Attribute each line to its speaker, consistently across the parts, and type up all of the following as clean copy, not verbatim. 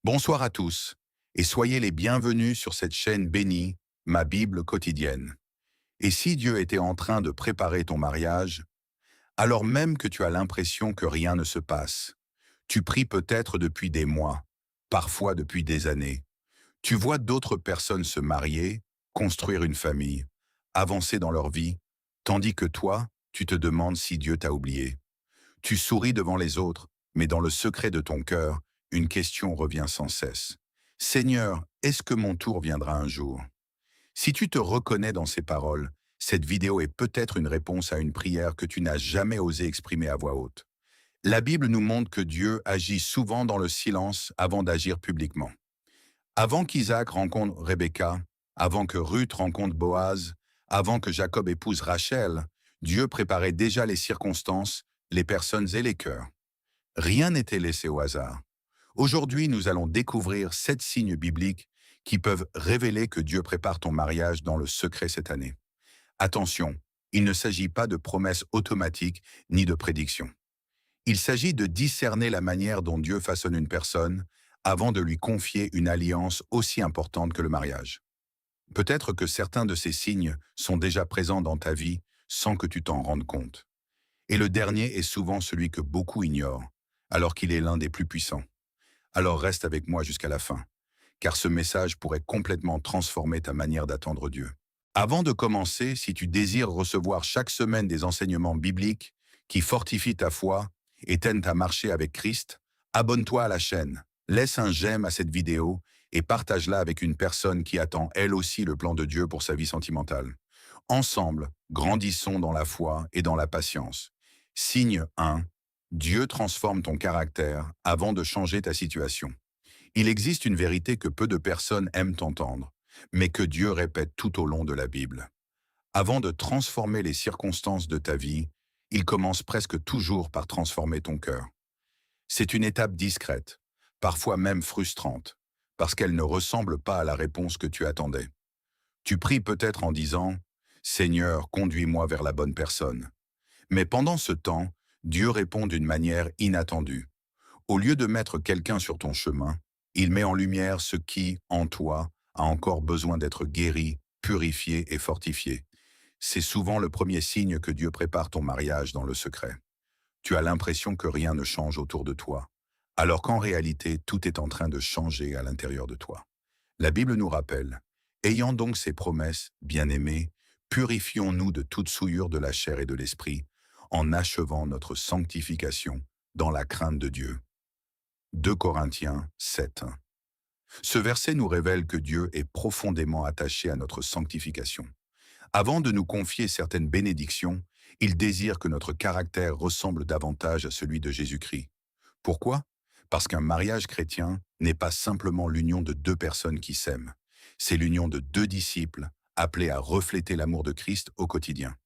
Speaker 1: Bonsoir à tous et soyez les bienvenus sur cette chaîne bénie, ma Bible quotidienne. Et si Dieu était en train de préparer ton mariage, alors même que tu as l'impression que rien ne se passe, tu pries peut-être depuis des mois, parfois depuis des années. Tu vois d'autres personnes se marier, construire une famille, avancer dans leur vie, tandis que toi, tu te demandes si Dieu t'a oublié. Tu souris devant les autres, mais dans le secret de ton cœur, une question revient sans cesse. Seigneur, est-ce que mon tour viendra un jour? Si tu te reconnais dans ces paroles, cette vidéo est peut-être une réponse à une prière que tu n'as jamais osé exprimer à voix haute. La Bible nous montre que Dieu agit souvent dans le silence avant d'agir publiquement. Avant qu'Isaac rencontre Rebecca, avant que Ruth rencontre Boaz, avant que Jacob épouse Rachel, Dieu préparait déjà les circonstances, les personnes et les cœurs. Rien n'était laissé au hasard. Aujourd'hui, nous allons découvrir 7 signes bibliques qui peuvent révéler que Dieu prépare ton mariage dans le secret cette année. Attention, il ne s'agit pas de promesses automatiques ni de prédictions. Il s'agit de discerner la manière dont Dieu façonne une personne avant de lui confier une alliance aussi importante que le mariage. Peut-être que certains de ces signes sont déjà présents dans ta vie sans que tu t'en rendes compte. Et le dernier est souvent celui que beaucoup ignorent, alors qu'il est l'un des plus puissants. Alors reste avec moi jusqu'à la fin, car ce message pourrait complètement transformer ta manière d'attendre Dieu. Avant de commencer, si tu désires recevoir chaque semaine des enseignements bibliques qui fortifient ta foi et t'aident à marcher avec Christ, abonne-toi à la chaîne, laisse un j'aime à cette vidéo et partage-la avec une personne qui attend elle aussi le plan de Dieu pour sa vie sentimentale. Ensemble, grandissons dans la foi et dans la patience. Signe 1. Dieu transforme ton caractère avant de changer ta situation. Il existe une vérité que peu de personnes aiment entendre, mais que Dieu répète tout au long de la Bible. Avant de transformer les circonstances de ta vie, il commence presque toujours par transformer ton cœur. C'est une étape discrète, parfois même frustrante, parce qu'elle ne ressemble pas à la réponse que tu attendais. Tu pries peut-être en disant « Seigneur, conduis-moi vers la bonne personne ». Mais pendant ce temps, Dieu répond d'une manière inattendue. Au lieu de mettre quelqu'un sur ton chemin, il met en lumière ce qui, en toi, a encore besoin d'être guéri, purifié et fortifié. C'est souvent le premier signe que Dieu prépare ton mariage dans le secret. Tu as l'impression que rien ne change autour de toi, alors qu'en réalité, tout est en train de changer à l'intérieur de toi. La Bible nous rappelle, « Ayant donc ces promesses, bien-aimés, purifions-nous de toute souillure de la chair et de l'esprit, en achevant notre sanctification dans la crainte de Dieu. » 2 Corinthiens 7. Ce verset nous révèle que Dieu est profondément attaché à notre sanctification. Avant de nous confier certaines bénédictions, il désire que notre caractère ressemble davantage à celui de Jésus-Christ. Pourquoi? Parce qu'un mariage chrétien n'est pas simplement l'union de deux personnes qui s'aiment. C'est l'union de deux disciples appelés à refléter l'amour de Christ au quotidien.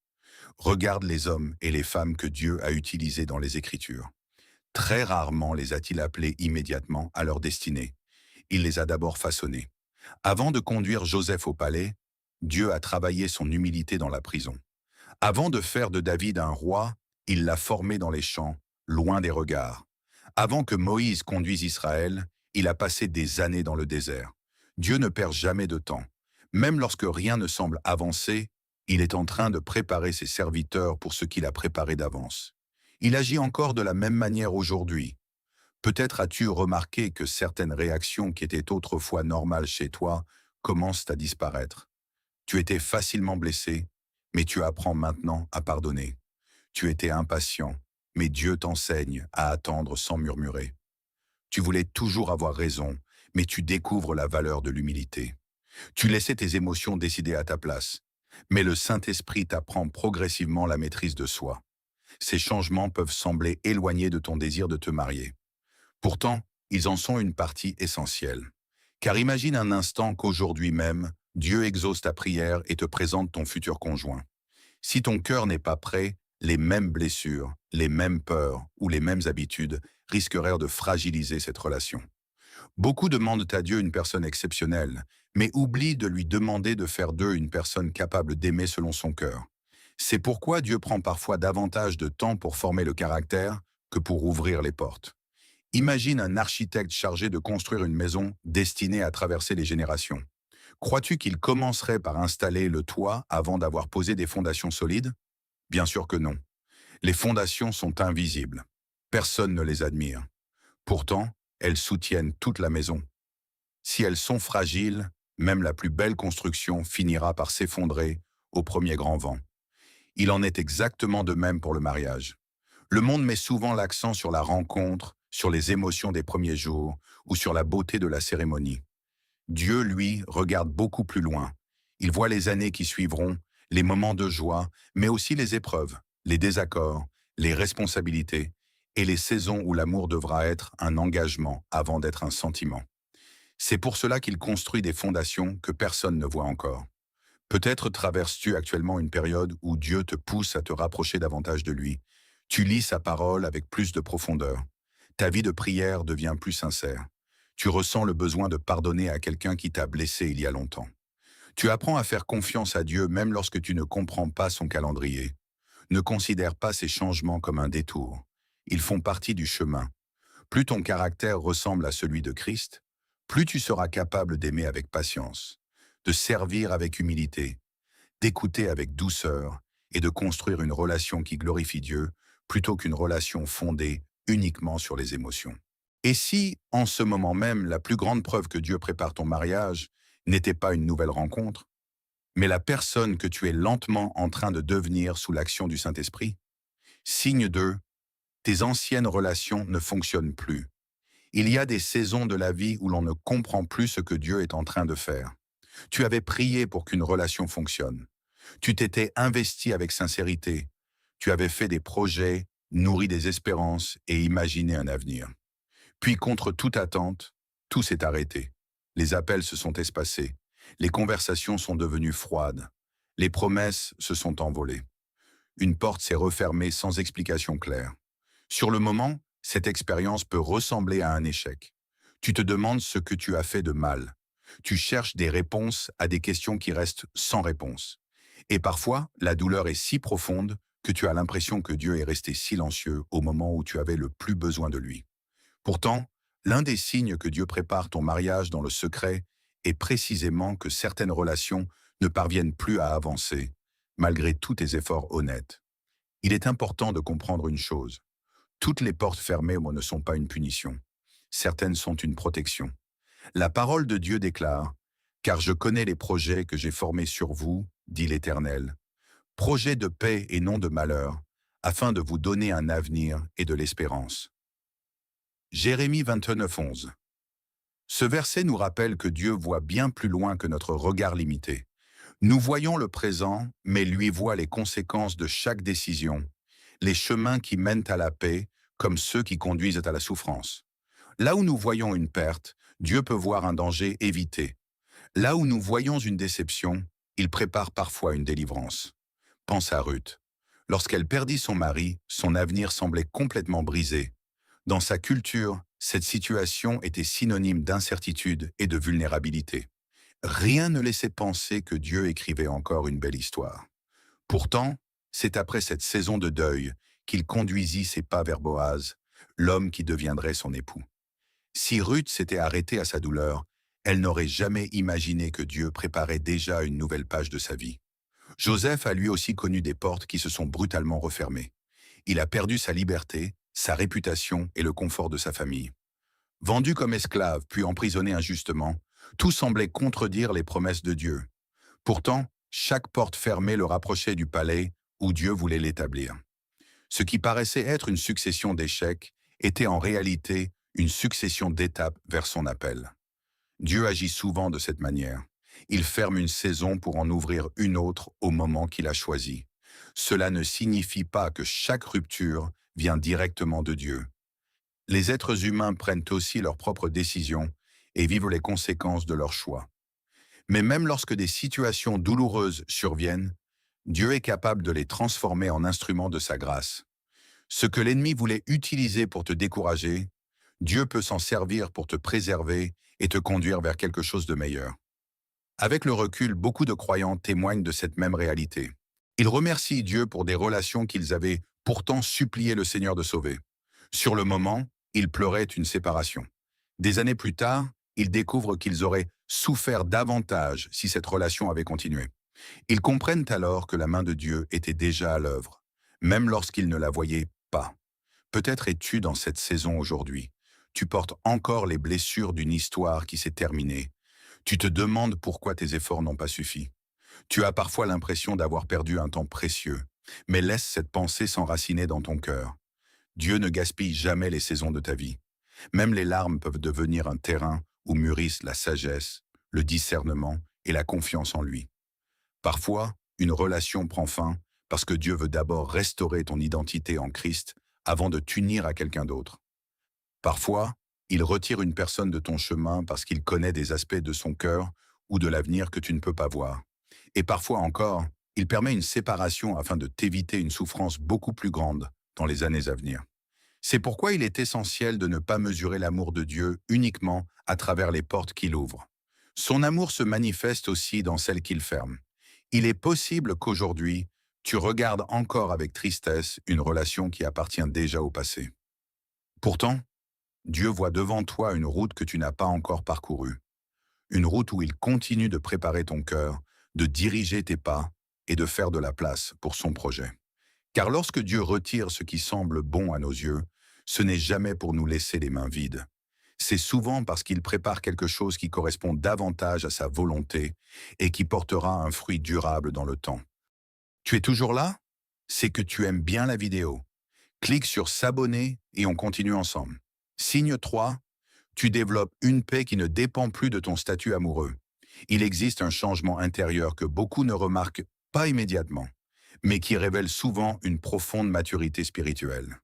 Speaker 1: Regarde les hommes et les femmes que Dieu a utilisés dans les Écritures. Très rarement les a-t-il appelés immédiatement à leur destinée. Il les a d'abord façonnés. Avant de conduire Joseph au palais, Dieu a travaillé son humilité dans la prison. Avant de faire de David un roi, il l'a formé dans les champs, loin des regards. Avant que Moïse conduise Israël, il a passé des années dans le désert. Dieu ne perd jamais de temps. Même lorsque rien ne semble avancer, il est en train de préparer ses serviteurs pour ce qu'il a préparé d'avance. Il agit encore de la même manière aujourd'hui. Peut-être as-tu remarqué que certaines réactions qui étaient autrefois normales chez toi commencent à disparaître. Tu étais facilement blessé, mais tu apprends maintenant à pardonner. Tu étais impatient, mais Dieu t'enseigne à attendre sans murmurer. Tu voulais toujours avoir raison, mais tu découvres la valeur de l'humilité. Tu laissais tes émotions décider à ta place, mais le Saint-Esprit t'apprend progressivement la maîtrise de soi. Ces changements peuvent sembler éloignés de ton désir de te marier. Pourtant, ils en sont une partie essentielle. Car imagine un instant qu'aujourd'hui même, Dieu exauce ta prière et te présente ton futur conjoint. Si ton cœur n'est pas prêt, les mêmes blessures, les mêmes peurs ou les mêmes habitudes risqueraient de fragiliser cette relation. Beaucoup demandent à Dieu une personne exceptionnelle, mais oublient de lui demander de faire d'eux une personne capable d'aimer selon son cœur. C'est pourquoi Dieu prend parfois davantage de temps pour former le caractère que pour ouvrir les portes. Imagine un architecte chargé de construire une maison destinée à traverser les générations. Crois-tu qu'il commencerait par installer le toit avant d'avoir posé des fondations solides? Bien sûr que non. Les fondations sont invisibles. Personne ne les admire. Pourtant, elles soutiennent toute la maison. Si elles sont fragiles, même la plus belle construction finira par s'effondrer au premier grand vent. Il en est exactement de même pour le mariage. Le monde met souvent l'accent sur la rencontre, sur les émotions des premiers jours ou sur la beauté de la cérémonie. Dieu, lui, regarde beaucoup plus loin. Il voit les années qui suivront, les moments de joie, mais aussi les épreuves, les désaccords, les responsabilités et les saisons où l'amour devra être un engagement avant d'être un sentiment. C'est pour cela qu'il construit des fondations que personne ne voit encore. Peut-être traverses-tu actuellement une période où Dieu te pousse à te rapprocher davantage de lui. Tu lis sa parole avec plus de profondeur. Ta vie de prière devient plus sincère. Tu ressens le besoin de pardonner à quelqu'un qui t'a blessé il y a longtemps. Tu apprends à faire confiance à Dieu même lorsque tu ne comprends pas son calendrier. Ne considère pas ces changements comme un détour. Ils font partie du chemin. Plus ton caractère ressemble à celui de Christ, plus tu seras capable d'aimer avec patience, de servir avec humilité, d'écouter avec douceur et de construire une relation qui glorifie Dieu plutôt qu'une relation fondée uniquement sur les émotions. Et si, en ce moment même, la plus grande preuve que Dieu prépare ton mariage n'était pas une nouvelle rencontre, mais la personne que tu es lentement en train de devenir sous l'action du Saint-Esprit? Signe de tes anciennes relations ne fonctionnent plus. Il y a des saisons de la vie où l'on ne comprend plus ce que Dieu est en train de faire. Tu avais prié pour qu'une relation fonctionne. Tu t'étais investi avec sincérité. Tu avais fait des projets, nourri des espérances et imaginé un avenir. Puis, contre toute attente, tout s'est arrêté. Les appels se sont espacés. Les conversations sont devenues froides. Les promesses se sont envolées. Une porte s'est refermée sans explication claire. Sur le moment, cette expérience peut ressembler à un échec. Tu te demandes ce que tu as fait de mal. Tu cherches des réponses à des questions qui restent sans réponse. Et parfois, la douleur est si profonde que tu as l'impression que Dieu est resté silencieux au moment où tu avais le plus besoin de lui. Pourtant, l'un des signes que Dieu prépare ton mariage dans le secret est précisément que certaines relations ne parviennent plus à avancer, malgré tous tes efforts honnêtes. Il est important de comprendre une chose. Toutes les portes fermées ne sont pas une punition. Certaines sont une protection. La parole de Dieu déclare, « Car je connais les projets que j'ai formés sur vous, dit l'Éternel, projets de paix et non de malheur, afin de vous donner un avenir et de l'espérance. » Jérémie 29:11. Ce verset nous rappelle que Dieu voit bien plus loin que notre regard limité. Nous voyons le présent, mais lui voit les conséquences de chaque décision, les chemins qui mènent à la paix comme ceux qui conduisent à la souffrance. Là où nous voyons une perte, Dieu peut voir un danger évité. Là où nous voyons une déception, il prépare parfois une délivrance. Pense à Ruth. Lorsqu'elle perdit son mari, son avenir semblait complètement brisé. Dans sa culture, cette situation était synonyme d'incertitude et de vulnérabilité. Rien ne laissait penser que Dieu écrivait encore une belle histoire. Pourtant, c'est après cette saison de deuil qu'il conduisit ses pas vers Boaz, l'homme qui deviendrait son époux. Si Ruth s'était arrêtée à sa douleur, elle n'aurait jamais imaginé que Dieu préparait déjà une nouvelle page de sa vie. Joseph a lui aussi connu des portes qui se sont brutalement refermées. Il a perdu sa liberté, sa réputation et le confort de sa famille. Vendu comme esclave, puis emprisonné injustement, tout semblait contredire les promesses de Dieu. Pourtant, chaque porte fermée le rapprochait du palais où Dieu voulait l'établir. Ce qui paraissait être une succession d'échecs était en réalité une succession d'étapes vers son appel. Dieu agit souvent de cette manière. Il ferme une saison pour en ouvrir une autre au moment qu'il a choisi. Cela ne signifie pas que chaque rupture vient directement de Dieu. Les êtres humains prennent aussi leurs propres décisions et vivent les conséquences de leurs choix. Mais même lorsque des situations douloureuses surviennent, Dieu est capable de les transformer en instruments de sa grâce. Ce que l'ennemi voulait utiliser pour te décourager, Dieu peut s'en servir pour te préserver et te conduire vers quelque chose de meilleur. Avec le recul, beaucoup de croyants témoignent de cette même réalité. Ils remercient Dieu pour des relations qu'ils avaient pourtant supplié le Seigneur de sauver. Sur le moment, Ils pleuraient une séparation. Des années plus tard, ils découvrent qu'ils auraient souffert davantage si cette relation avait continué. Ils comprennent alors que la main de Dieu était déjà à l'œuvre, même lorsqu'ils ne la voyaient pas. Peut-être es-tu dans cette saison aujourd'hui. Tu portes encore les blessures d'une histoire qui s'est terminée. Tu te demandes pourquoi tes efforts n'ont pas suffi. Tu as parfois l'impression d'avoir perdu un temps précieux, mais laisse cette pensée s'enraciner dans ton cœur. Dieu ne gaspille jamais les saisons de ta vie. Même les larmes peuvent devenir un terrain où mûrissent la sagesse, le discernement et la confiance en lui. Parfois, une relation prend fin parce que Dieu veut d'abord restaurer ton identité en Christ avant de t'unir à quelqu'un d'autre. Parfois, il retire une personne de ton chemin parce qu'il connaît des aspects de son cœur ou de l'avenir que tu ne peux pas voir. Et parfois encore, il permet une séparation afin de t'éviter une souffrance beaucoup plus grande dans les années à venir. C'est pourquoi il est essentiel de ne pas mesurer l'amour de Dieu uniquement à travers les portes qu'il ouvre. Son amour se manifeste aussi dans celles qu'il ferme. Il est possible qu'aujourd'hui, tu regardes encore avec tristesse une relation qui appartient déjà au passé. Pourtant, Dieu voit devant toi une route que tu n'as pas encore parcourue. Une route où il continue de préparer ton cœur, de diriger tes pas et de faire de la place pour son projet. Car lorsque Dieu retire ce qui semble bon à nos yeux, ce n'est jamais pour nous laisser les mains vides. C'est souvent parce qu'il prépare quelque chose qui correspond davantage à sa volonté et qui portera un fruit durable dans le temps. Tu es toujours là? C'est que tu aimes bien la vidéo. Clique sur s'abonner et on continue ensemble. Signe 3. Tu développes une paix qui ne dépend plus de ton statut amoureux. Il existe un changement intérieur que beaucoup ne remarquent pas immédiatement, mais qui révèle souvent une profonde maturité spirituelle.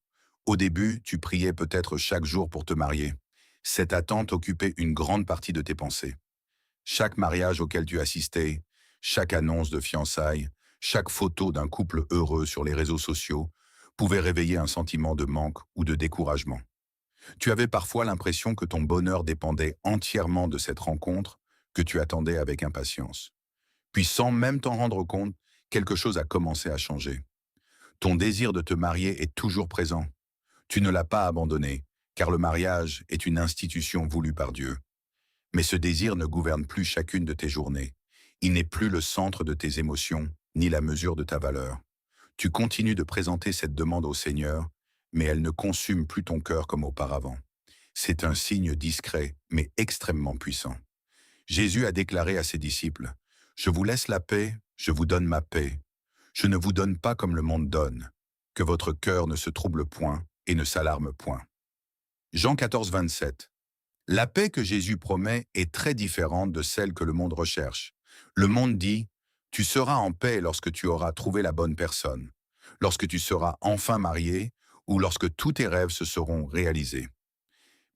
Speaker 1: Au début, tu priais peut-être chaque jour pour te marier. Cette attente occupait une grande partie de tes pensées. Chaque mariage auquel tu assistais, chaque annonce de fiançailles, chaque photo d'un couple heureux sur les réseaux sociaux pouvait réveiller un sentiment de manque ou de découragement. Tu avais parfois l'impression que ton bonheur dépendait entièrement de cette rencontre que tu attendais avec impatience. Puis sans même t'en rendre compte, quelque chose a commencé à changer. Ton désir de te marier est toujours présent. Tu ne l'as pas abandonné, car le mariage est une institution voulue par Dieu. Mais ce désir ne gouverne plus chacune de tes journées. Il n'est plus le centre de tes émotions, ni la mesure de ta valeur. Tu continues de présenter cette demande au Seigneur, mais elle ne consume plus ton cœur comme auparavant. C'est un signe discret, mais extrêmement puissant. Jésus a déclaré à ses disciples, « Je vous laisse la paix, je vous donne ma paix. Je ne vous donne pas comme le monde donne. Que votre cœur ne se trouble point et ne s'alarme point. » Jean 14, 27. La paix que Jésus promet est très différente de celle que le monde recherche. Le monde dit, « Tu seras en paix lorsque tu auras trouvé la bonne personne, lorsque tu seras enfin marié ou lorsque tous tes rêves se seront réalisés. »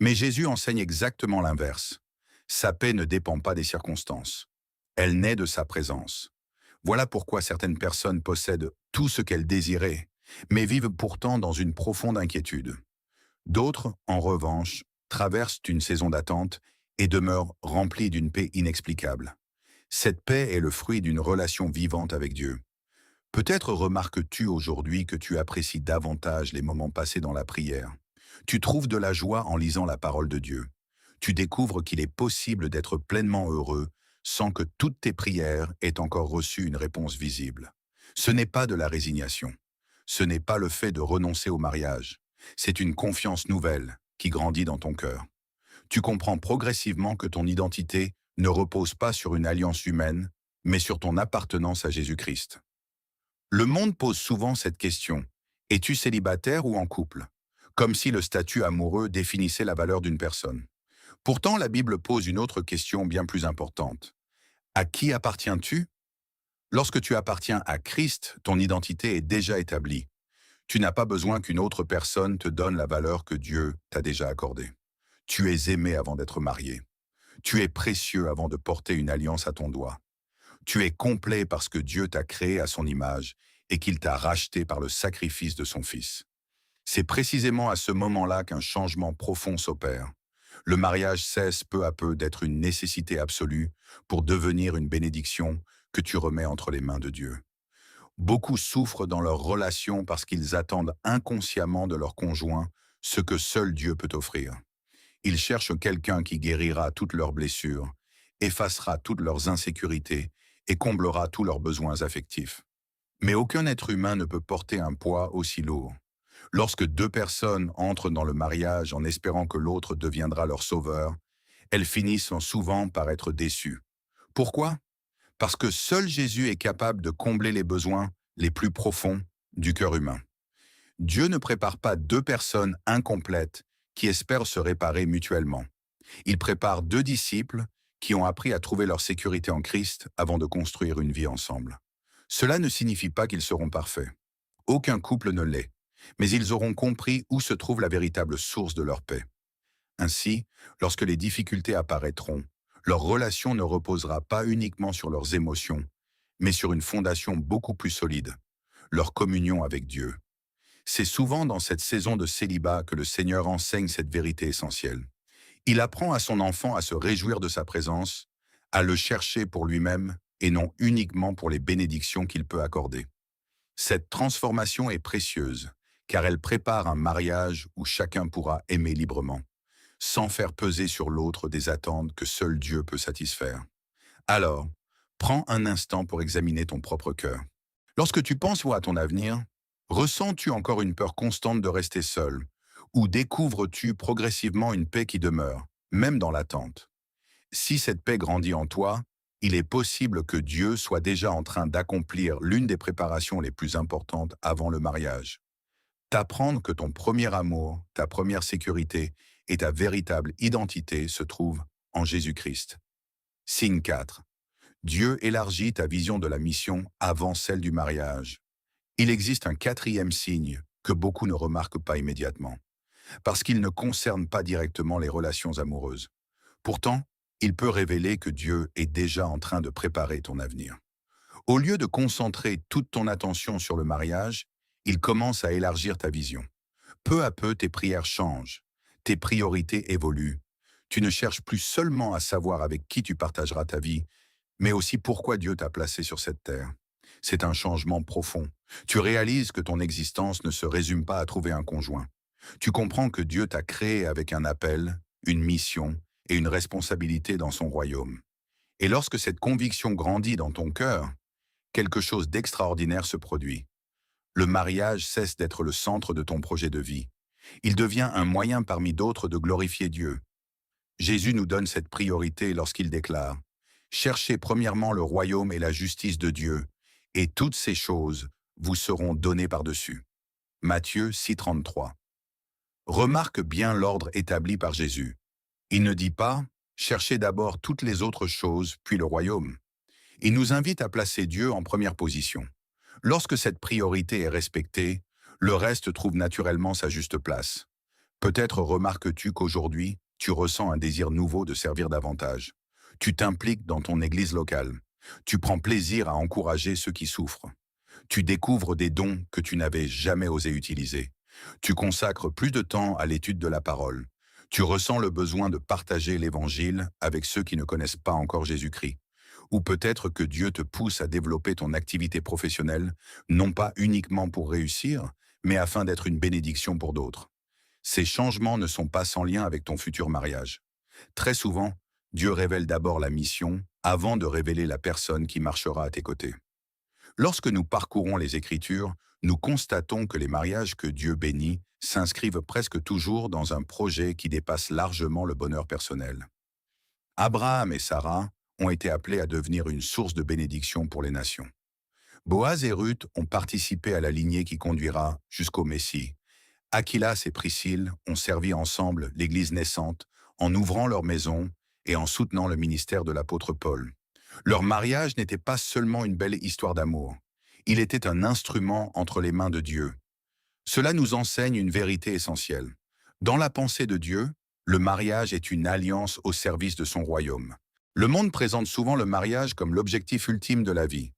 Speaker 1: Mais Jésus enseigne exactement l'inverse. Sa paix ne dépend pas des circonstances. Elle naît de sa présence. Voilà pourquoi certaines personnes possèdent tout ce qu'elles désiraient, mais vivent pourtant dans une profonde inquiétude. D'autres, en revanche, traversent une saison d'attente et demeurent remplies d'une paix inexplicable. Cette paix est le fruit d'une relation vivante avec Dieu. Peut-être remarques-tu aujourd'hui que tu apprécies davantage les moments passés dans la prière. Tu trouves de la joie en lisant la parole de Dieu. Tu découvres qu'il est possible d'être pleinement heureux sans que toutes tes prières aient encore reçu une réponse visible. Ce n'est pas de la résignation. Ce n'est pas le fait de renoncer au mariage. C'est une confiance nouvelle qui grandit dans ton cœur. Tu comprends progressivement que ton identité ne repose pas sur une alliance humaine, mais sur ton appartenance à Jésus-Christ. Le monde pose souvent cette question, es-tu célibataire ou en couple? Comme si le statut amoureux définissait la valeur d'une personne. Pourtant, la Bible pose une autre question bien plus importante. À qui appartiens-tu? Lorsque tu appartiens à Christ, ton identité est déjà établie. Tu n'as pas besoin qu'une autre personne te donne la valeur que Dieu t'a déjà accordée. Tu es aimé avant d'être marié. Tu es précieux avant de porter une alliance à ton doigt. Tu es complet parce que Dieu t'a créé à son image et qu'il t'a racheté par le sacrifice de son Fils. C'est précisément à ce moment-là qu'un changement profond s'opère. Le mariage cesse peu à peu d'être une nécessité absolue pour devenir une bénédiction que tu remets entre les mains de Dieu. Beaucoup souffrent dans leur relation parce qu'ils attendent inconsciemment de leur conjoint ce que seul Dieu peut offrir. Ils cherchent quelqu'un qui guérira toutes leurs blessures, effacera toutes leurs insécurités et comblera tous leurs besoins affectifs. Mais aucun être humain ne peut porter un poids aussi lourd. Lorsque deux personnes entrent dans le mariage en espérant que l'autre deviendra leur sauveur, elles finissent souvent par être déçues. Pourquoi? Parce que seul Jésus est capable de combler les besoins les plus profonds du cœur humain. Dieu ne prépare pas deux personnes incomplètes qui espèrent se réparer mutuellement. Il prépare deux disciples qui ont appris à trouver leur sécurité en Christ avant de construire une vie ensemble. Cela ne signifie pas qu'ils seront parfaits. Aucun couple ne l'est, mais ils auront compris où se trouve la véritable source de leur paix. Ainsi, lorsque les difficultés apparaîtront, leur relation ne reposera pas uniquement sur leurs émotions, mais sur une fondation beaucoup plus solide, leur communion avec Dieu. C'est souvent dans cette saison de célibat que le Seigneur enseigne cette vérité essentielle. Il apprend à son enfant à se réjouir de sa présence, à le chercher pour lui-même et non uniquement pour les bénédictions qu'il peut accorder. Cette transformation est précieuse, car elle prépare un mariage où chacun pourra aimer librement, sans faire peser sur l'autre des attentes que seul Dieu peut satisfaire. Alors, prends un instant pour examiner ton propre cœur. Lorsque tu penses à ton avenir, ressens-tu encore une peur constante de rester seul, ou découvres-tu progressivement une paix qui demeure, même dans l'attente? Si cette paix grandit en toi, il est possible que Dieu soit déjà en train d'accomplir l'une des préparations les plus importantes avant le mariage. T'apprendre que ton premier amour, ta première sécurité et ta véritable identité se trouvent en Jésus-Christ. Signe 4. Dieu élargit ta vision de la mission avant celle du mariage. Il existe un quatrième signe que beaucoup ne remarquent pas immédiatement, parce qu'il ne concerne pas directement les relations amoureuses. Pourtant, il peut révéler que Dieu est déjà en train de préparer ton avenir. Au lieu de concentrer toute ton attention sur le mariage, il commence à élargir ta vision. Peu à peu, tes prières changent, tes priorités évoluent. Tu ne cherches plus seulement à savoir avec qui tu partageras ta vie, mais aussi pourquoi Dieu t'a placé sur cette terre. C'est un changement profond. Tu réalises que ton existence ne se résume pas à trouver un conjoint. Tu comprends que Dieu t'a créé avec un appel, une mission et une responsabilité dans son royaume. Et lorsque cette conviction grandit dans ton cœur, quelque chose d'extraordinaire se produit. Le mariage cesse d'être le centre de ton projet de vie. Il devient un moyen parmi d'autres de glorifier Dieu. Jésus nous donne cette priorité lorsqu'il déclare « Cherchez premièrement le royaume et la justice de Dieu, et toutes ces choses vous seront données par-dessus. » Matthieu 6,33. Remarque bien l'ordre établi par Jésus. Il ne dit pas « Cherchez d'abord toutes les autres choses, puis le royaume ». Il nous invite à placer Dieu en première position. Lorsque cette priorité est respectée, le reste trouve naturellement sa juste place. Peut-être remarques-tu qu'aujourd'hui, tu ressens un désir nouveau de servir davantage. Tu t'impliques dans ton église locale. Tu prends plaisir à encourager ceux qui souffrent. Tu découvres des dons que tu n'avais jamais osé utiliser. Tu consacres plus de temps à l'étude de la parole. Tu ressens le besoin de partager l'Évangile avec ceux qui ne connaissent pas encore Jésus-Christ. Ou peut-être que Dieu te pousse à développer ton activité professionnelle, non pas uniquement pour réussir, mais afin d'être une bénédiction pour d'autres. Ces changements ne sont pas sans lien avec ton futur mariage. Très souvent, Dieu révèle d'abord la mission avant de révéler la personne qui marchera à tes côtés. Lorsque nous parcourons les Écritures, nous constatons que les mariages que Dieu bénit s'inscrivent presque toujours dans un projet qui dépasse largement le bonheur personnel. Abraham et Sarah ont été appelés à devenir une source de bénédiction pour les nations. Boaz et Ruth ont participé à la lignée qui conduira jusqu'au Messie. Aquilas et Priscille ont servi ensemble l'Église naissante en ouvrant leur maison et en soutenant le ministère de l'apôtre Paul. Leur mariage n'était pas seulement une belle histoire d'amour. Il était un instrument entre les mains de Dieu. Cela nous enseigne une vérité essentielle. Dans la pensée de Dieu, le mariage est une alliance au service de son royaume. Le monde présente souvent le mariage comme l'objectif ultime de la vie.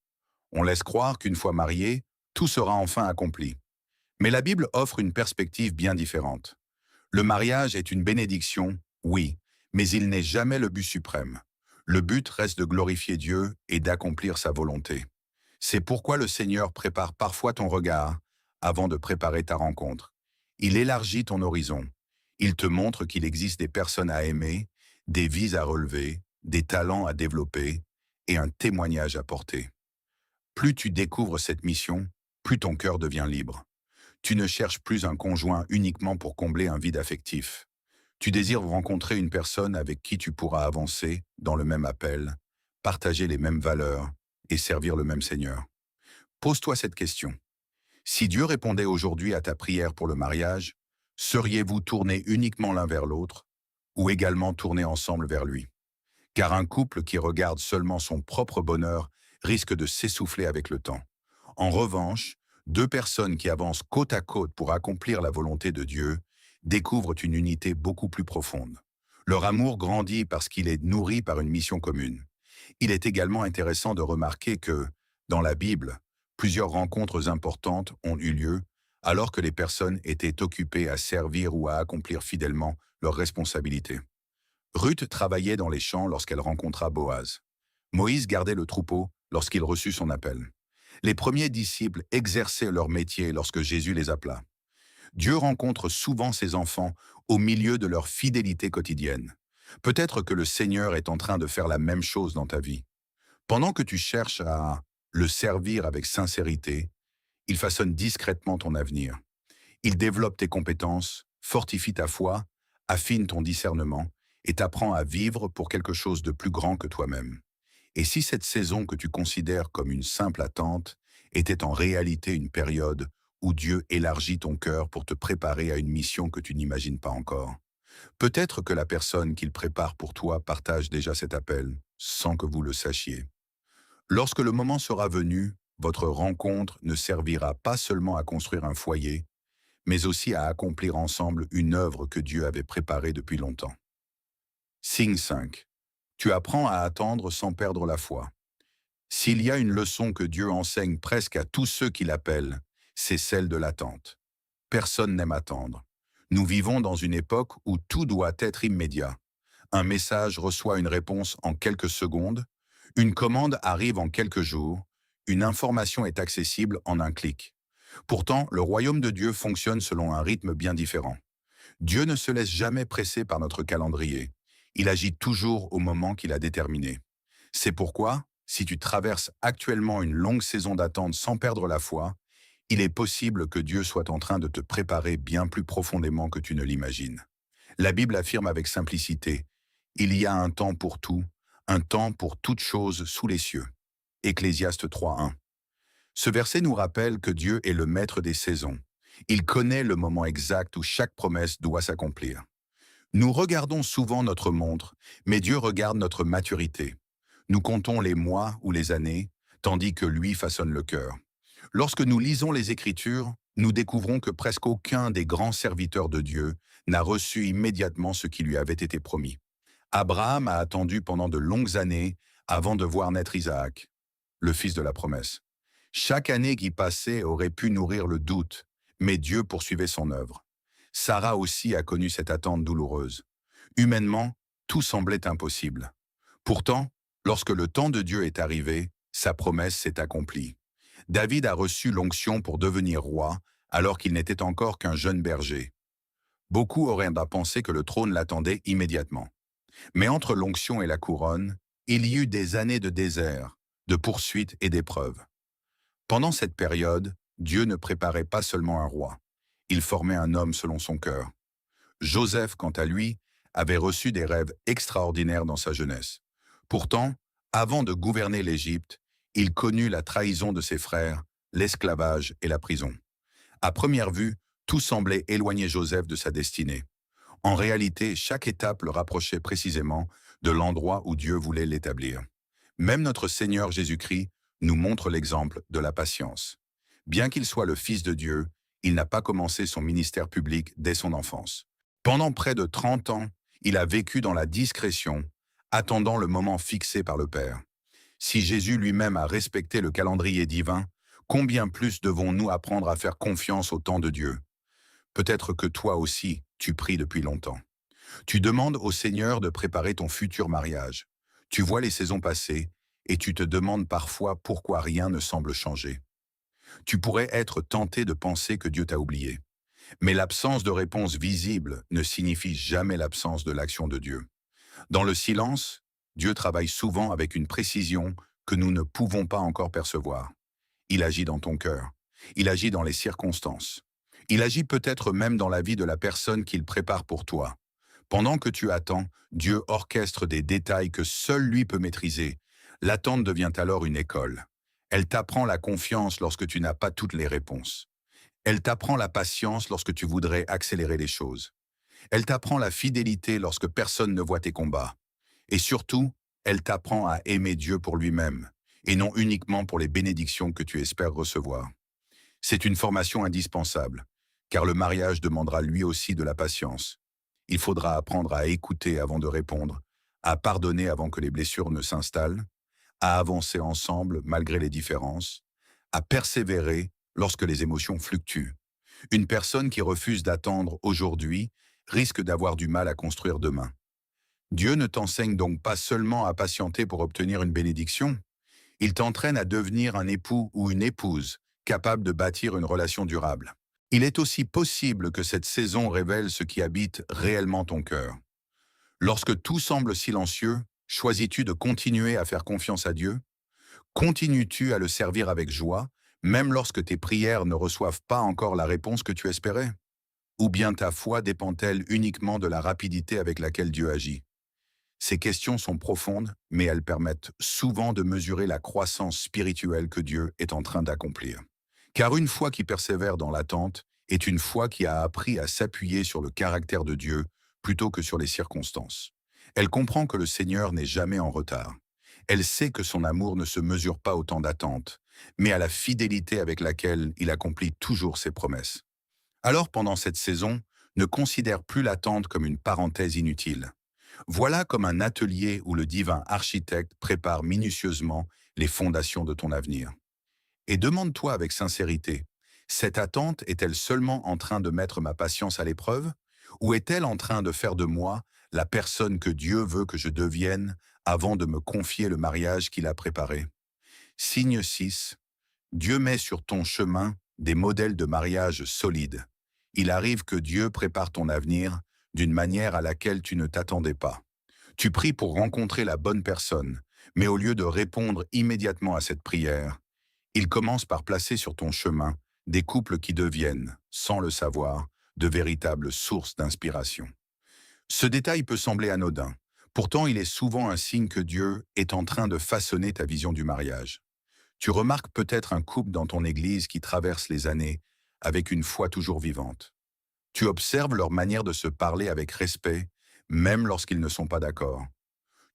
Speaker 1: On laisse croire qu'une fois marié, tout sera enfin accompli. Mais la Bible offre une perspective bien différente. Le mariage est une bénédiction, oui, mais il n'est jamais le but suprême. Le but reste de glorifier Dieu et d'accomplir sa volonté. C'est pourquoi le Seigneur prépare parfois ton regard avant de préparer ta rencontre. Il élargit ton horizon. Il te montre qu'il existe des personnes à aimer, des vies à relever, des talents à développer et un témoignage à porter. Plus tu découvres cette mission, plus ton cœur devient libre. Tu ne cherches plus un conjoint uniquement pour combler un vide affectif. Tu désires rencontrer une personne avec qui tu pourras avancer dans le même appel, partager les mêmes valeurs et servir le même Seigneur. Pose-toi cette question. Si Dieu répondait aujourd'hui à ta prière pour le mariage, seriez-vous tournés uniquement l'un vers l'autre ou également tournés ensemble vers lui? Car un couple qui regarde seulement son propre bonheur risque de s'essouffler avec le temps. En revanche, deux personnes qui avancent côte à côte pour accomplir la volonté de Dieu découvrent une unité beaucoup plus profonde. Leur amour grandit parce qu'il est nourri par une mission commune. Il est également intéressant de remarquer que, dans la Bible, plusieurs rencontres importantes ont eu lieu alors que les personnes étaient occupées à servir ou à accomplir fidèlement leurs responsabilités. Ruth travaillait dans les champs lorsqu'elle rencontra Boaz. Moïse gardait le troupeau lorsqu'il reçut son appel. Les premiers disciples exerçaient leur métier lorsque Jésus les appela. Dieu rencontre souvent ses enfants au milieu de leur fidélité quotidienne. Peut-être que le Seigneur est en train de faire la même chose dans ta vie. Pendant que tu cherches à le servir avec sincérité, il façonne discrètement ton avenir. Il développe tes compétences, fortifie ta foi, affine ton discernement et t'apprend à vivre pour quelque chose de plus grand que toi-même. Et si cette saison que tu considères comme une simple attente était en réalité une période où Dieu élargit ton cœur pour te préparer à une mission que tu n'imagines pas encore? Peut-être que la personne qu'il prépare pour toi partage déjà cet appel, sans que vous le sachiez. Lorsque le moment sera venu, votre rencontre ne servira pas seulement à construire un foyer, mais aussi à accomplir ensemble une œuvre que Dieu avait préparée depuis longtemps. Signe 5. Tu apprends à attendre sans perdre la foi. S'il y a une leçon que Dieu enseigne presque à tous ceux qui l'appellent, c'est celle de l'attente. Personne n'aime attendre. Nous vivons dans une époque où tout doit être immédiat. Un message reçoit une réponse en quelques secondes, une commande arrive en quelques jours, une information est accessible en un clic. Pourtant, le royaume de Dieu fonctionne selon un rythme bien différent. Dieu ne se laisse jamais presser par notre calendrier. Il agit toujours au moment qu'il a déterminé. C'est pourquoi, si tu traverses actuellement une longue saison d'attente sans perdre la foi, il est possible que Dieu soit en train de te préparer bien plus profondément que tu ne l'imagines. La Bible affirme avec simplicité, il y a un temps pour tout, un temps pour toute chose sous les cieux. Ecclésiaste 3:1. Ce verset nous rappelle que Dieu est le maître des saisons. Il connaît le moment exact où chaque promesse doit s'accomplir. Nous regardons souvent notre montre, mais Dieu regarde notre maturité. Nous comptons les mois ou les années, tandis que lui façonne le cœur. Lorsque nous lisons les Écritures, nous découvrons que presque aucun des grands serviteurs de Dieu n'a reçu immédiatement ce qui lui avait été promis. Abraham a attendu pendant de longues années avant de voir naître Isaac, le fils de la promesse. Chaque année qui passait aurait pu nourrir le doute, mais Dieu poursuivait son œuvre. Sarah aussi a connu cette attente douloureuse. Humainement, tout semblait impossible. Pourtant, lorsque le temps de Dieu est arrivé, sa promesse s'est accomplie. David a reçu l'onction pour devenir roi, alors qu'il n'était encore qu'un jeune berger. Beaucoup auraient pensé que le trône l'attendait immédiatement. Mais entre l'onction et la couronne, il y eut des années de désert, de poursuites et d'épreuves. Pendant cette période, Dieu ne préparait pas seulement un roi, il formait un homme selon son cœur. Joseph, quant à lui, avait reçu des rêves extraordinaires dans sa jeunesse. Pourtant, avant de gouverner l'Égypte, il connut la trahison de ses frères, l'esclavage et la prison. À première vue, tout semblait éloigner Joseph de sa destinée. En réalité, chaque étape le rapprochait précisément de l'endroit où Dieu voulait l'établir. Même notre Seigneur Jésus-Christ nous montre l'exemple de la patience. Bien qu'il soit le Fils de Dieu, il n'a pas commencé son ministère public dès son enfance. Pendant près de 30 ans, il a vécu dans la discrétion, attendant le moment fixé par le Père. Si Jésus lui-même a respecté le calendrier divin, combien plus devons-nous apprendre à faire confiance au temps de Dieu? Peut-être que toi aussi, tu pries depuis longtemps. Tu demandes au Seigneur de préparer ton futur mariage. Tu vois les saisons passer et tu te demandes parfois pourquoi rien ne semble changer. Tu pourrais être tenté de penser que Dieu t'a oublié. Mais l'absence de réponse visible ne signifie jamais l'absence de l'action de Dieu. Dans le silence, Dieu travaille souvent avec une précision que nous ne pouvons pas encore percevoir. Il agit dans ton cœur. Il agit dans les circonstances. Il agit peut-être même dans la vie de la personne qu'il prépare pour toi. Pendant que tu attends, Dieu orchestre des détails que seul lui peut maîtriser. L'attente devient alors une école. Elle t'apprend la confiance lorsque tu n'as pas toutes les réponses. Elle t'apprend la patience lorsque tu voudrais accélérer les choses. Elle t'apprend la fidélité lorsque personne ne voit tes combats. Et surtout, elle t'apprend à aimer Dieu pour lui-même, et non uniquement pour les bénédictions que tu espères recevoir. C'est une formation indispensable, car le mariage demandera lui aussi de la patience. Il faudra apprendre à écouter avant de répondre, à pardonner avant que les blessures ne s'installent, à avancer ensemble malgré les différences, à persévérer lorsque les émotions fluctuent. Une personne qui refuse d'attendre aujourd'hui risque d'avoir du mal à construire demain. Dieu ne t'enseigne donc pas seulement à patienter pour obtenir une bénédiction, il t'entraîne à devenir un époux ou une épouse capable de bâtir une relation durable. Il est aussi possible que cette saison révèle ce qui habite réellement ton cœur. Lorsque tout semble silencieux, choisis-tu de continuer à faire confiance à Dieu? Continues-tu à le servir avec joie, même lorsque tes prières ne reçoivent pas encore la réponse que tu espérais? Ou bien ta foi dépend-elle uniquement de la rapidité avec laquelle Dieu agit? Ces questions sont profondes, mais elles permettent souvent de mesurer la croissance spirituelle que Dieu est en train d'accomplir. Car une foi qui persévère dans l'attente est une foi qui a appris à s'appuyer sur le caractère de Dieu plutôt que sur les circonstances. Elle comprend que le Seigneur n'est jamais en retard. Elle sait que son amour ne se mesure pas au temps d'attente, mais à la fidélité avec laquelle il accomplit toujours ses promesses. Alors pendant cette saison, ne considère plus l'attente comme une parenthèse inutile. Voilà comme un atelier où le divin architecte prépare minutieusement les fondations de ton avenir. Et demande-toi avec sincérité, cette attente est-elle seulement en train de mettre ma patience à l'épreuve, ou est-elle en train de faire de moi la personne que Dieu veut que je devienne avant de me confier le mariage qu'il a préparé? Signe 6. Dieu met sur ton chemin des modèles de mariage solides. Il arrive que Dieu prépare ton avenir d'une manière à laquelle tu ne t'attendais pas. Tu pries pour rencontrer la bonne personne, mais au lieu de répondre immédiatement à cette prière, il commence par placer sur ton chemin des couples qui deviennent, sans le savoir, de véritables sources d'inspiration. Ce détail peut sembler anodin, pourtant il est souvent un signe que Dieu est en train de façonner ta vision du mariage. Tu remarques peut-être un couple dans ton église qui traverse les années avec une foi toujours vivante. Tu observes leur manière de se parler avec respect, même lorsqu'ils ne sont pas d'accord.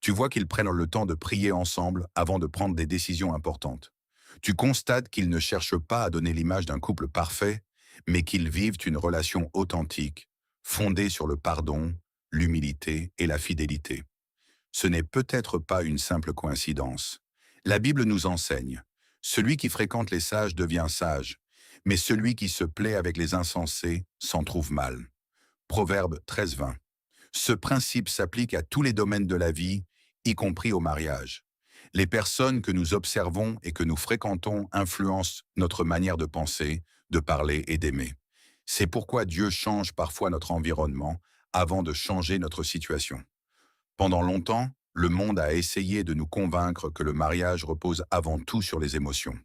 Speaker 1: Tu vois qu'ils prennent le temps de prier ensemble avant de prendre des décisions importantes. Tu constates qu'ils ne cherchent pas à donner l'image d'un couple parfait, mais qu'ils vivent une relation authentique, fondée sur le pardon, l'humilité et la fidélité. Ce n'est peut-être pas une simple coïncidence. La Bible nous enseigne, celui qui fréquente les sages devient sage, mais celui qui se plaît avec les insensés s'en trouve mal. Proverbe 13-20. Ce principe s'applique à tous les domaines de la vie, y compris au mariage. Les personnes que nous observons et que nous fréquentons influencent notre manière de penser, de parler et d'aimer. C'est pourquoi Dieu change parfois notre environnement avant de changer notre situation. Pendant longtemps, le monde a essayé de nous convaincre que le mariage repose avant tout sur les émotions.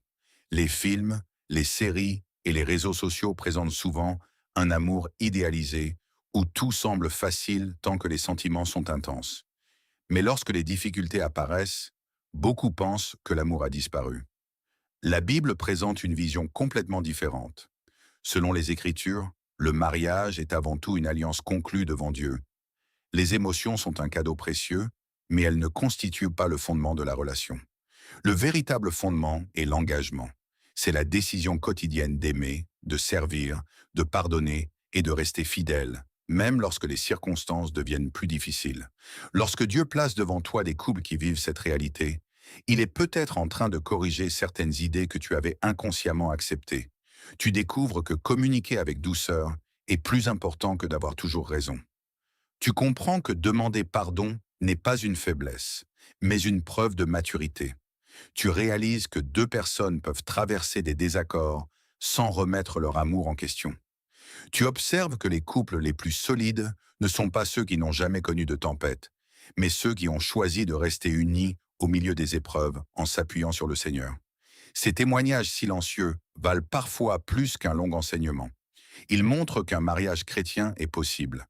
Speaker 1: Les films, les séries et les réseaux sociaux présentent souvent un amour idéalisé où tout semble facile tant que les sentiments sont intenses. Mais lorsque les difficultés apparaissent, beaucoup pensent que l'amour a disparu. La Bible présente une vision complètement différente. Selon les Écritures, le mariage est avant tout une alliance conclue devant Dieu. Les émotions sont un cadeau précieux, mais elles ne constituent pas le fondement de la relation. Le véritable fondement est l'engagement. C'est la décision quotidienne d'aimer, de servir, de pardonner et de rester fidèle, même lorsque les circonstances deviennent plus difficiles. Lorsque Dieu place devant toi des couples qui vivent cette réalité, il est peut-être en train de corriger certaines idées que tu avais inconsciemment acceptées. Tu découvres que communiquer avec douceur est plus important que d'avoir toujours raison. Tu comprends que demander pardon n'est pas une faiblesse, mais une preuve de maturité. Tu réalises que deux personnes peuvent traverser des désaccords sans remettre leur amour en question. Tu observes que les couples les plus solides ne sont pas ceux qui n'ont jamais connu de tempête, mais ceux qui ont choisi de rester unis au milieu des épreuves en s'appuyant sur le Seigneur. Ces témoignages silencieux valent parfois plus qu'un long enseignement. Ils montrent qu'un mariage chrétien est possible,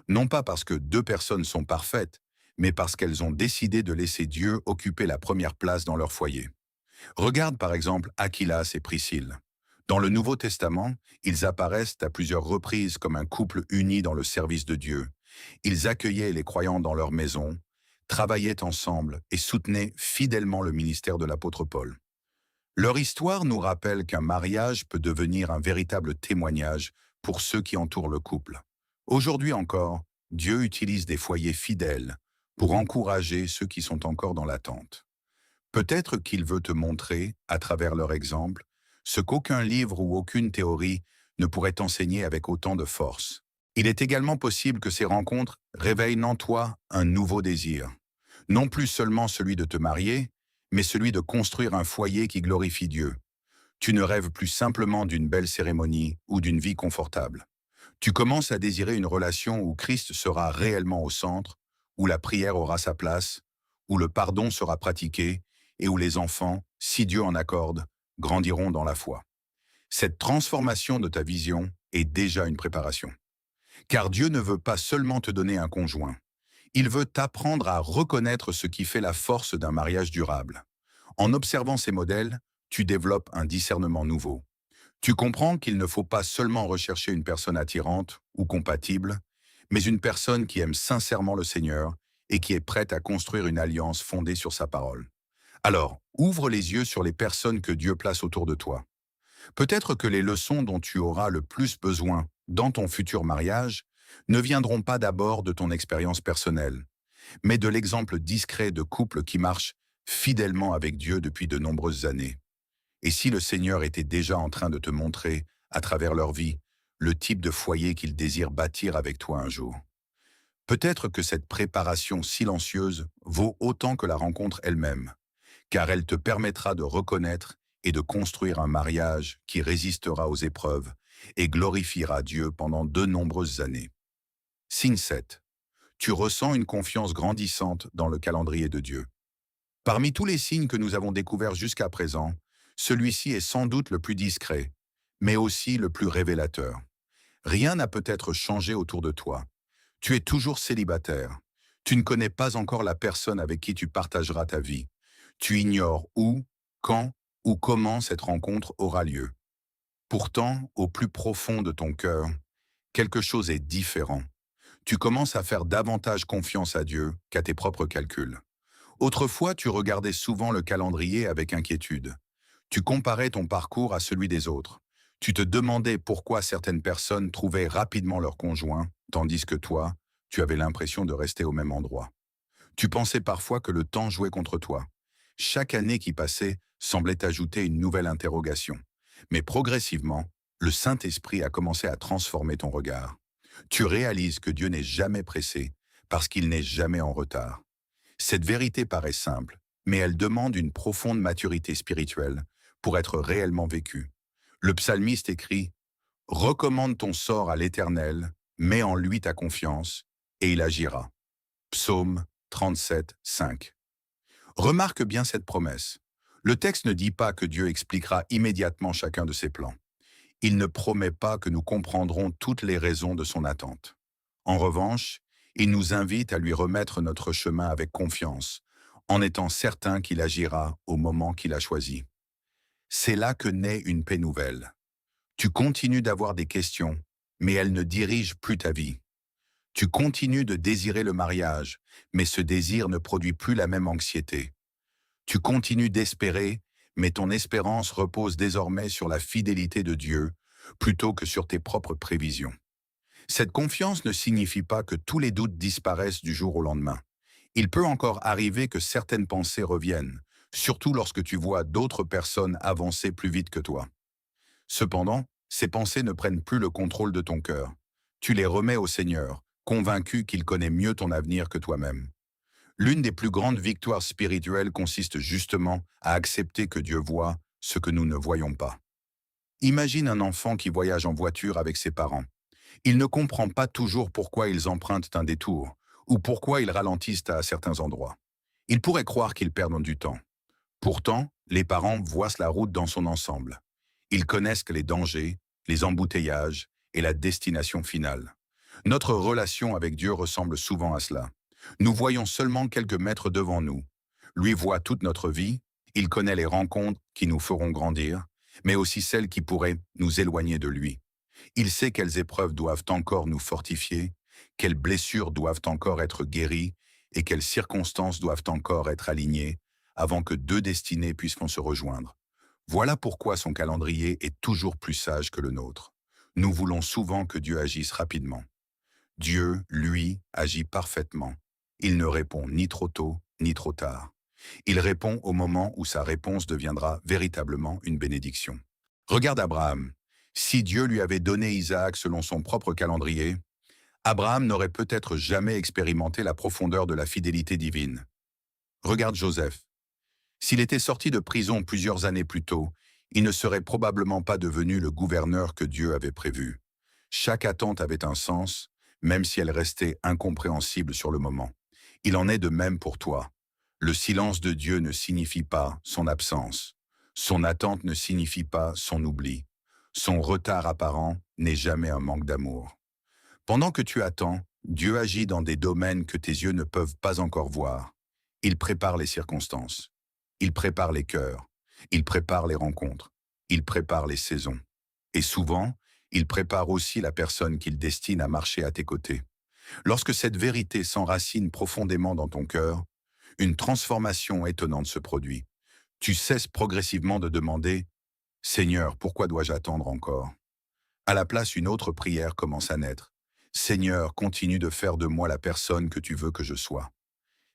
Speaker 1: non pas parce que deux personnes sont parfaites, mais parce qu'elles ont décidé de laisser Dieu occuper la première place dans leur foyer. Regarde par exemple Aquilas et Priscille. Dans le Nouveau Testament, ils apparaissent à plusieurs reprises comme un couple uni dans le service de Dieu. Ils accueillaient les croyants dans leur maison, travaillaient ensemble et soutenaient fidèlement le ministère de l'apôtre Paul. Leur histoire nous rappelle qu'un mariage peut devenir un véritable témoignage pour ceux qui entourent le couple. Aujourd'hui encore, Dieu utilise des foyers fidèles pour encourager ceux qui sont encore dans l'attente. Peut-être qu'il veut te montrer, à travers leur exemple, ce qu'aucun livre ou aucune théorie ne pourrait enseigner avec autant de force. Il est également possible que ces rencontres réveillent en toi un nouveau désir. Non plus seulement celui de te marier, mais celui de construire un foyer qui glorifie Dieu. Tu ne rêves plus simplement d'une belle cérémonie ou d'une vie confortable. Tu commences à désirer une relation où Christ sera réellement au centre, où la prière aura sa place, où le pardon sera pratiqué et où les enfants, si Dieu en accorde, grandiront dans la foi. Cette transformation de ta vision est déjà une préparation. Car Dieu ne veut pas seulement te donner un conjoint. Il veut t'apprendre à reconnaître ce qui fait la force d'un mariage durable. En observant ces modèles, tu développes un discernement nouveau. Tu comprends qu'il ne faut pas seulement rechercher une personne attirante ou compatible, mais une personne qui aime sincèrement le Seigneur et qui est prête à construire une alliance fondée sur sa parole. Alors, ouvre les yeux sur les personnes que Dieu place autour de toi. Peut-être que les leçons dont tu auras le plus besoin dans ton futur mariage ne viendront pas d'abord de ton expérience personnelle, mais de l'exemple discret de couples qui marchent fidèlement avec Dieu depuis de nombreuses années. Et si le Seigneur était déjà en train de te montrer, à travers leur vie, le type de foyer qu'il désire bâtir avec toi un jour? Peut-être que cette préparation silencieuse vaut autant que la rencontre elle-même, car elle te permettra de reconnaître et de construire un mariage qui résistera aux épreuves et glorifiera Dieu pendant de nombreuses années. Signe 7. Tu ressens une confiance grandissante dans le calendrier de Dieu. Parmi tous les signes que nous avons découverts jusqu'à présent, celui-ci est sans doute le plus discret, mais aussi le plus révélateur. Rien n'a peut-être changé autour de toi. Tu es toujours célibataire. Tu ne connais pas encore la personne avec qui tu partageras ta vie. Tu ignores où, quand ou comment cette rencontre aura lieu. Pourtant, au plus profond de ton cœur, quelque chose est différent. Tu commences à faire davantage confiance à Dieu qu'à tes propres calculs. Autrefois, tu regardais souvent le calendrier avec inquiétude. Tu comparais ton parcours à celui des autres. Tu te demandais pourquoi certaines personnes trouvaient rapidement leur conjoint, tandis que toi, tu avais l'impression de rester au même endroit. Tu pensais parfois que le temps jouait contre toi. Chaque année qui passait semblait ajouter une nouvelle interrogation. Mais progressivement, le Saint-Esprit a commencé à transformer ton regard. Tu réalises que Dieu n'est jamais pressé, parce qu'il n'est jamais en retard. Cette vérité paraît simple, mais elle demande une profonde maturité spirituelle pour être réellement vécue. Le psalmiste écrit « Recommande ton sort à l'Éternel, mets en lui ta confiance, et il agira. » Psaume 37, 5. Remarque bien cette promesse. Le texte ne dit pas que Dieu expliquera immédiatement chacun de ses plans. Il ne promet pas que nous comprendrons toutes les raisons de son attente. En revanche, il nous invite à lui remettre notre chemin avec confiance, en étant certain qu'il agira au moment qu'il a choisi. C'est là que naît une paix nouvelle. Tu continues d'avoir des questions, mais elles ne dirigent plus ta vie. Tu continues de désirer le mariage, mais ce désir ne produit plus la même anxiété. Tu continues d'espérer, mais ton espérance repose désormais sur la fidélité de Dieu, plutôt que sur tes propres prévisions. Cette confiance ne signifie pas que tous les doutes disparaissent du jour au lendemain. Il peut encore arriver que certaines pensées reviennent, surtout lorsque tu vois d'autres personnes avancer plus vite que toi. Cependant, ces pensées ne prennent plus le contrôle de ton cœur. Tu les remets au Seigneur, convaincu qu'il connaît mieux ton avenir que toi-même. L'une des plus grandes victoires spirituelles consiste justement à accepter que Dieu voit ce que nous ne voyons pas. Imagine un enfant qui voyage en voiture avec ses parents. Il ne comprend pas toujours pourquoi ils empruntent un détour ou pourquoi ils ralentissent à certains endroits. Il pourrait croire qu'ils perdent du temps. Pourtant, les parents voient la route dans son ensemble. Ils connaissent les dangers, les embouteillages et la destination finale. Notre relation avec Dieu ressemble souvent à cela. Nous voyons seulement quelques mètres devant nous. Lui voit toute notre vie, il connaît les rencontres qui nous feront grandir, mais aussi celles qui pourraient nous éloigner de lui. Il sait quelles épreuves doivent encore nous fortifier, quelles blessures doivent encore être guéries et quelles circonstances doivent encore être alignées avant que deux destinées puissent se rejoindre. Voilà pourquoi son calendrier est toujours plus sage que le nôtre. Nous voulons souvent que Dieu agisse rapidement. Dieu, lui, agit parfaitement. Il ne répond ni trop tôt, ni trop tard. Il répond au moment où sa réponse deviendra véritablement une bénédiction. Regarde Abraham. Si Dieu lui avait donné Isaac selon son propre calendrier, Abraham n'aurait peut-être jamais expérimenté la profondeur de la fidélité divine. Regarde Joseph. S'il était sorti de prison plusieurs années plus tôt, il ne serait probablement pas devenu le gouverneur que Dieu avait prévu. Chaque attente avait un sens, même si elle restait incompréhensible sur le moment. Il en est de même pour toi. Le silence de Dieu ne signifie pas son absence. Son attente ne signifie pas son oubli. Son retard apparent n'est jamais un manque d'amour. Pendant que tu attends, Dieu agit dans des domaines que tes yeux ne peuvent pas encore voir. Il prépare les circonstances. Il prépare les cœurs. Il prépare les rencontres. Il prépare les saisons. Et souvent, il prépare aussi la personne qu'il destine à marcher à tes côtés. Lorsque cette vérité s'enracine profondément dans ton cœur, une transformation étonnante se produit. Tu cesses progressivement de demander « Seigneur, pourquoi dois-je attendre encore ?» À la place, une autre prière commence à naître. « Seigneur, continue de faire de moi la personne que tu veux que je sois. »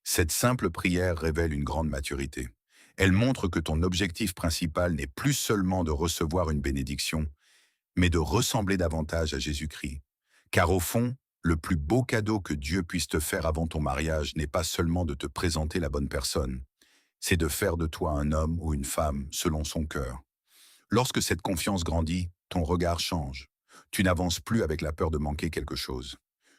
Speaker 1: Cette simple prière révèle une grande maturité. Elle montre que ton objectif principal n'est plus seulement de recevoir une bénédiction, mais de ressembler davantage à Jésus-Christ. Car au fond, le plus beau cadeau que Dieu puisse te faire avant ton mariage n'est pas seulement de te présenter la bonne personne, c'est de faire de toi un homme ou une femme selon son cœur. Lorsque cette confiance grandit, ton regard change. Tu n'avances plus avec la peur de manquer quelque chose.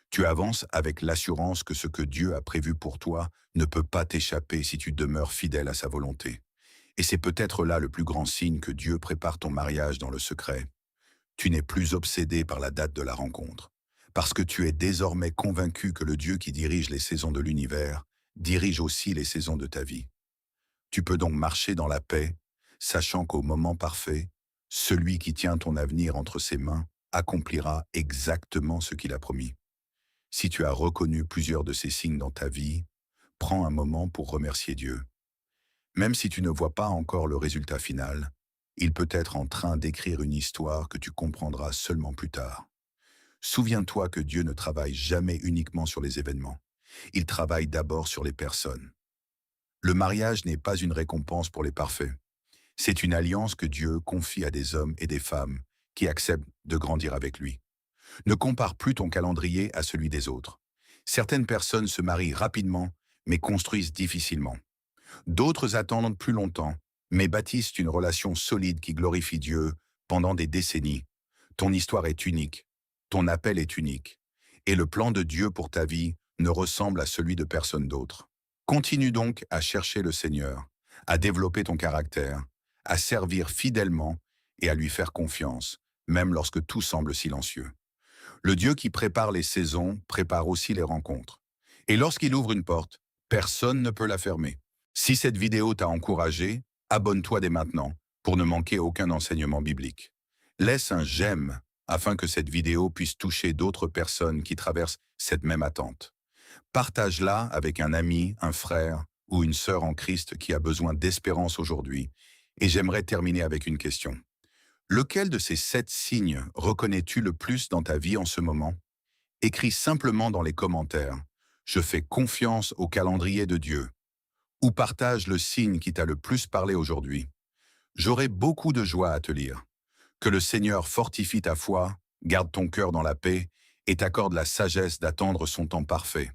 Speaker 1: Tu avances avec l'assurance que ce que Dieu a prévu pour toi ne peut pas t'échapper si tu demeures fidèle à sa volonté. Et c'est peut-être là le plus grand signe que Dieu prépare ton mariage dans le secret. Tu n'es plus obsédé par la date de la rencontre, parce que tu es désormais convaincu que le Dieu qui dirige les saisons de l'univers dirige aussi les saisons de ta vie. Tu peux donc marcher dans la paix, sachant qu'au moment parfait, celui qui tient ton avenir entre ses mains accomplira exactement ce qu'il a promis. Si tu as reconnu plusieurs de ces signes dans ta vie, prends un moment pour remercier Dieu. Même si tu ne vois pas encore le résultat final, il peut être en train d'écrire une histoire que tu comprendras seulement plus tard. Souviens-toi que Dieu ne travaille jamais uniquement sur les événements. Il travaille d'abord sur les personnes. Le mariage n'est pas une récompense pour les parfaits. C'est une alliance que Dieu confie à des hommes et des femmes qui acceptent de grandir avec lui. Ne compare plus ton calendrier à celui des autres. Certaines personnes se marient rapidement, mais construisent difficilement. D'autres attendent plus longtemps, mais bâtissent une relation solide qui glorifie Dieu pendant des décennies. Ton histoire est unique, ton appel est unique, et le plan de Dieu pour ta vie ne ressemble à celui de personne d'autre. Continue donc à chercher le Seigneur, à développer ton caractère, à servir fidèlement et à lui faire confiance, même lorsque tout semble silencieux. Le Dieu qui prépare les saisons prépare aussi les rencontres. Et lorsqu'il ouvre une porte, personne ne peut la fermer. Si cette vidéo t'a encouragé, abonne-toi dès maintenant pour ne manquer aucun enseignement biblique. Laisse un j'aime afin que cette vidéo puisse toucher d'autres personnes qui traversent cette même attente. Partage-la avec un ami, un frère ou une sœur en Christ qui a besoin d'espérance aujourd'hui. Et j'aimerais terminer avec une question. Lequel de ces 7 signes reconnais-tu le plus dans ta vie en ce moment? Écris simplement dans les commentaires « Je fais confiance au calendrier de Dieu » ou partage le signe qui t'a le plus parlé aujourd'hui. J'aurai beaucoup de joie à te lire. Que le Seigneur fortifie ta foi, garde ton cœur dans la paix et t'accorde la sagesse d'attendre son temps parfait.